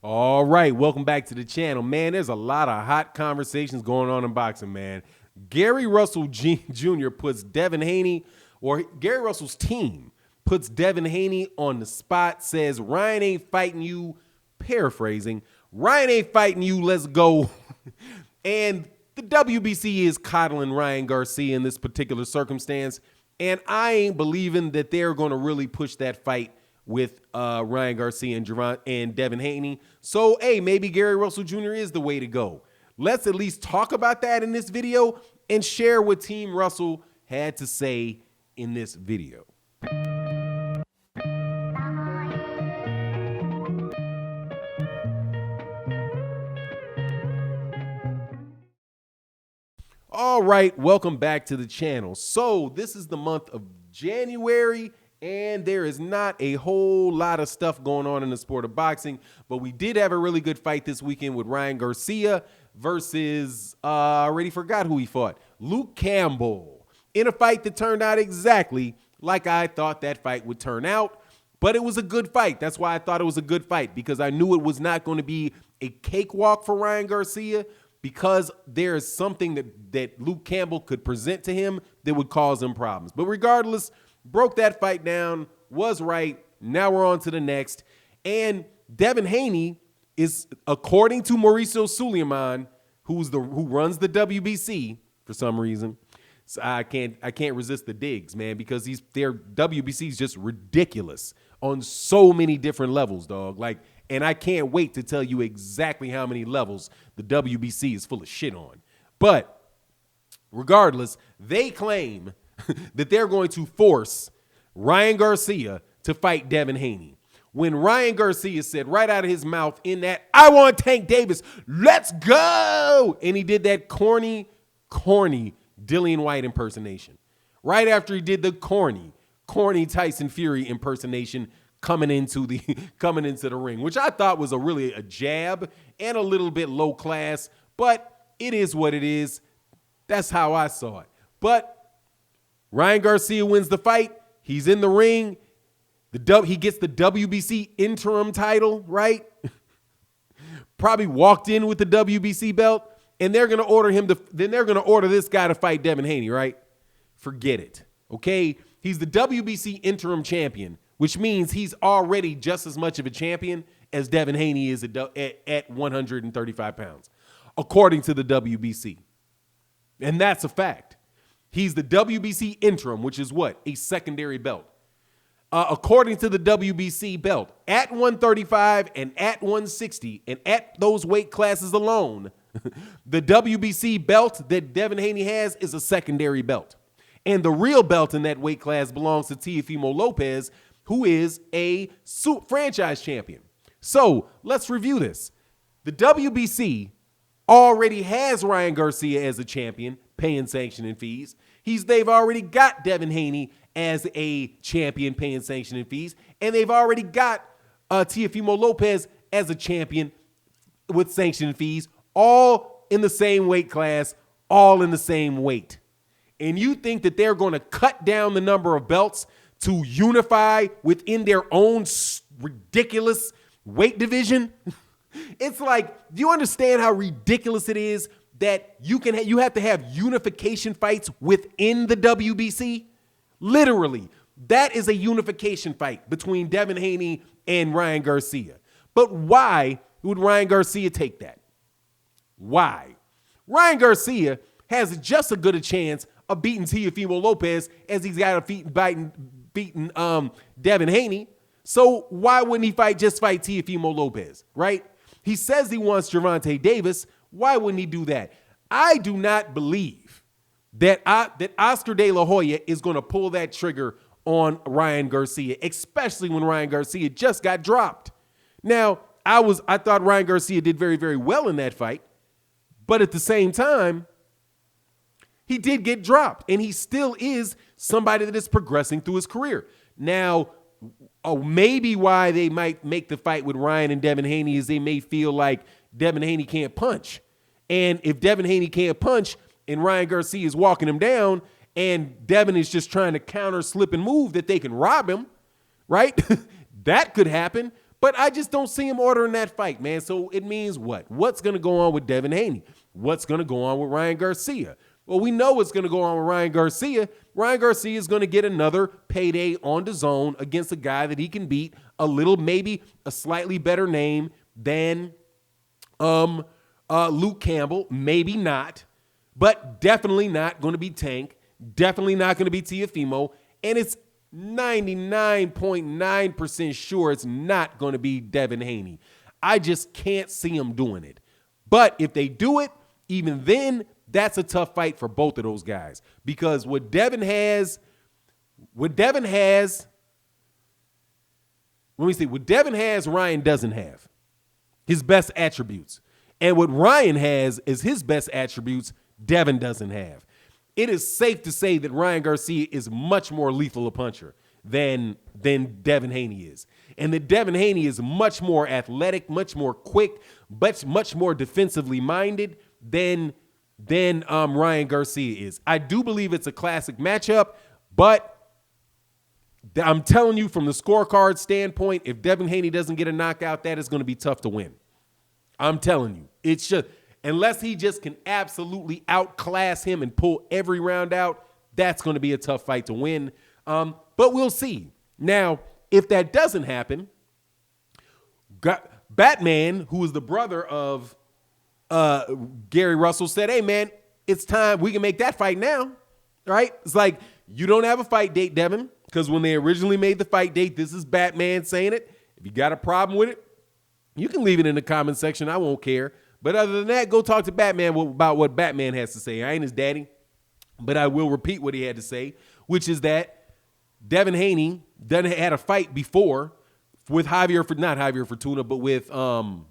All right, welcome back to the channel. Man, there's a lot of hot conversations going on in boxing, man. Gary Russell Jr. puts Devin Haney, or Gary Russell's team puts Devin Haney on the spot, says, Ryan ain't fighting you, paraphrasing, Ryan ain't fighting you, let's go. And the WBC is coddling Ryan Garcia in this particular circumstance, and I ain't believing that they're going to really push that fight with Ryan Garcia and Devin Haney. So, hey, maybe Gary Russell Jr. is the way to go. Let's at least talk about that in this video and share what Team Russell had to say in this video. All right, welcome back to the channel. So this is the month of January, and there is not a whole lot of stuff going on in the sport of boxing, but we did have a really good fight this weekend with Ryan Garcia versus, I already forgot who he fought, Luke Campbell, in a fight that turned out exactly like I thought that fight would turn out. But it was a good fight. That's why I thought it was a good fight, because I knew it was not going to be a cakewalk for Ryan Garcia, because there is something that Luke Campbell could present to him that would cause him problems. But regardless, broke that fight down, was right. Now we're on to the next. And Devin Haney is, according to Mauricio Suleiman, who runs the WBC for some reason. So I can't resist the digs, man, because their WBC is just ridiculous on so many different levels, dog. And I can't wait to tell you exactly how many levels the WBC is full of shit on. But regardless, they claim that they're going to force Ryan Garcia to fight Devin Haney. When Ryan Garcia said right out of his mouth in that, I want Tank Davis, let's go. And he did that corny Dillian White impersonation. Right after he did the corny Tyson Fury impersonation coming into the ring, which I thought was really a jab and a little bit low class, but it is what it is. That's how I saw it. But Ryan Garcia wins the fight. He's in the ring. He gets the WBC interim title, right? Probably walked in with the WBC belt, and they're going to order this guy to fight Devin Haney, right? Forget it. Okay? He's the WBC interim champion, which means he's already just as much of a champion as Devin Haney is at 135 pounds, according to the WBC. And that's a fact. He's the WBC interim, which is what? A secondary belt. According to the WBC belt, at 135 and at 160, and at those weight classes alone, the WBC belt that Devin Haney has is a secondary belt. And the real belt in that weight class belongs to Teofimo Lopez, who is a franchise champion. So let's review this. The WBC already has Ryan Garcia as a champion, paying sanctioning fees. They've already got Devin Haney as a champion, paying sanctioning fees. And they've already got Teofimo Lopez as a champion with sanctioning fees, all in the same weight class, all in the same weight. And you think that they're going to cut down the number of belts to unify within their own ridiculous weight division? It's like, do you understand how ridiculous it is that you have to have unification fights within the WBC? Literally, that is a unification fight between Devin Haney and Ryan Garcia. But why would Ryan Garcia take that? Why? Ryan Garcia has just as good a chance of beating Teofimo Lopez as he's got a beating Devin Haney. So why wouldn't he just fight Teofimo Lopez, right? He says he wants Gervonta Davis. Why wouldn't he do that? I do not believe that Oscar De La Hoya is going to pull that trigger on Ryan Garcia, especially when Ryan Garcia just got dropped. Now, I thought Ryan Garcia did very, very well in that fight, but at the same time, he did get dropped, and he still is somebody that is progressing through his career. Now, maybe why they might make the fight with Ryan and Devin Haney is they may feel like Devin Haney can't punch. And if Devin Haney can't punch and Ryan Garcia is walking him down and Devin is just trying to counter, slip, and move, that they can rob him, right? That could happen. But I just don't see him ordering that fight, man. So it means what? What's going to go on with Devin Haney? What's going to go on with Ryan Garcia? Well, we know what's going to go on with Ryan Garcia. Ryan Garcia is going to get another payday on the zone against a guy that he can beat, a little, maybe a slightly better name than Luke Campbell. Maybe not, but definitely not going to be Tank. Definitely not going to be Teofimo. And it's 99.9% sure it's not going to be Devin Haney. I just can't see him doing it. But if they do it, even then, that's a tough fight for both of those guys. Because what Devin has, Ryan doesn't have. His best attributes. And what Ryan has is his best attributes Devin doesn't have. It is safe to say that Ryan Garcia is much more lethal a puncher than Devin Haney is. And that Devin Haney is much more athletic, much more quick, much more defensively minded than Ryan Garcia is. I do believe it's a classic matchup, but I'm telling you from the scorecard standpoint, if Devin Haney doesn't get a knockout, that is going to be tough to win. I'm telling you. It's just, unless he just can absolutely outclass him and pull every round out, that's going to be a tough fight to win. But we'll see. Now, if that doesn't happen, Batman, who is the brother of Gary Russell, said, hey, man, it's time. We can make that fight now, right? It's like, you don't have a fight date, Devin, because when they originally made the fight date, this is Batman saying it. If you got a problem with it, you can leave it in the comment section. I won't care. But other than that, go talk to Batman about what Batman has to say. I ain't his daddy, but I will repeat what he had to say, which is that Devin Haney had a fight before with not Javier Fortuna, but with Yuriorkis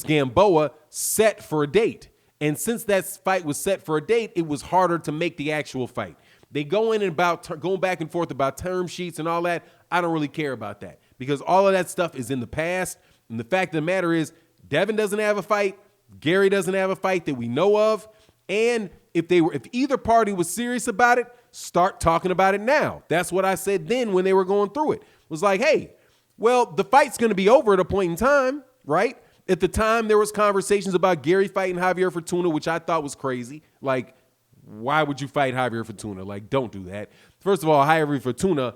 Gamboa set for a date. And since that fight was set for a date, it was harder to make the actual fight. They go in and going back and forth about term sheets and all that. I don't really care about that because all of that stuff is in the past. And the fact of the matter is, Devin doesn't have a fight. Gary doesn't have a fight that we know of. And if either party was serious about it, start talking about it now. That's what I said then when they were going through it. It was like, hey, well, the fight's going to be over at a point in time, right? At the time, there was conversations about Gary fighting Javier Fortuna, which I thought was crazy. Like, why would you fight Javier Fortuna? Like, don't do that. First of all, Javier Fortuna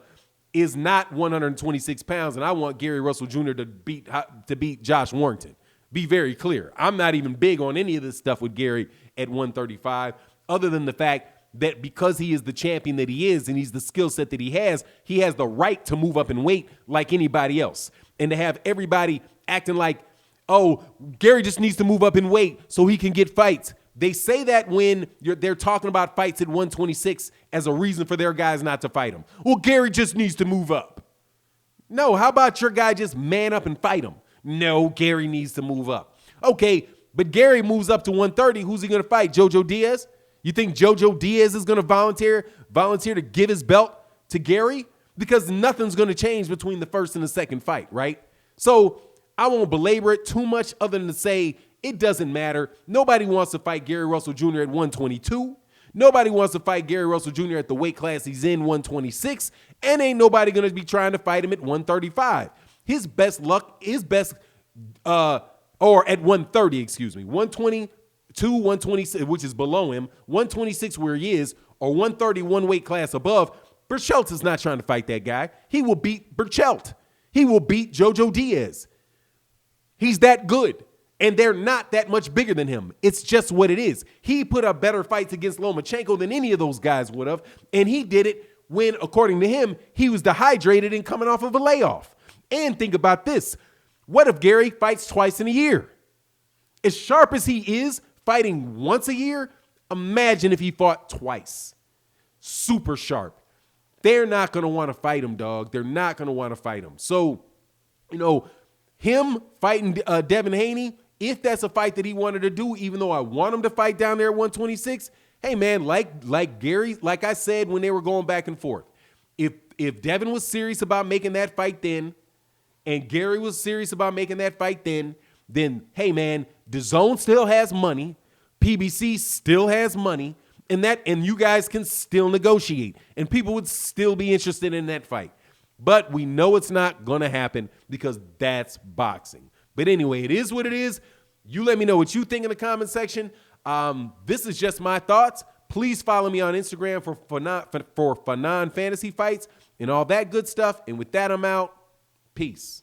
is not 126 pounds, and I want Gary Russell Jr. to beat Josh Warrington. Be very clear. I'm not even big on any of this stuff with Gary at 135, other than the fact that because he is the champion that he is and he's the skill set that he has the right to move up in weight like anybody else. And to have everybody acting like, oh, Gary just needs to move up in weight so he can get fights. They say that when they're talking about fights at 126 as a reason for their guys not to fight him. Well, Gary just needs to move up. No, how about your guy just man up and fight him? No, Gary needs to move up. Okay, but Gary moves up to 130. Who's he going to fight? Jojo Diaz? You think Jojo Diaz is going to volunteer to give his belt to Gary? Because nothing's going to change between the first and the second fight, right? So I won't belabor it too much other than to say it doesn't matter. Nobody wants to fight Gary Russell Jr. at 122. Nobody wants to fight Gary Russell Jr. at the weight class he's in, 126. And ain't nobody going to be trying to fight him at 135. His best luck, or at 130, 122, 126, which is below him, 126 where he is, or 130, one weight class above. Burchelt is not trying to fight that guy. He will beat Burchelt. He will beat Jojo Diaz. He's that good. And they're not that much bigger than him. It's just what it is. He put up better fights against Lomachenko than any of those guys would have. And he did it when, according to him, he was dehydrated and coming off of a layoff. And think about this. What if Gary fights twice in a year? As sharp as he is fighting once a year, imagine if he fought twice. Super sharp. They're not going to want to fight him, dog. They're not going to want to fight him. So, him fighting Devin Haney, if that's a fight that he wanted to do, even though I want him to fight down there at 126, hey, man, like Gary, like I said when they were going back and forth, if Devin was serious about making that fight then, and Gary was serious about making that fight then, hey, man, DAZN still has money, PBC still has money, and you guys can still negotiate, and people would still be interested in that fight. But we know it's not going to happen because that's boxing. But anyway, it is what it is. You let me know what you think in the comment section. This is just my thoughts. Please follow me on Instagram for Fanon Fantasy Fights and all that good stuff. And with that, I'm out. Peace.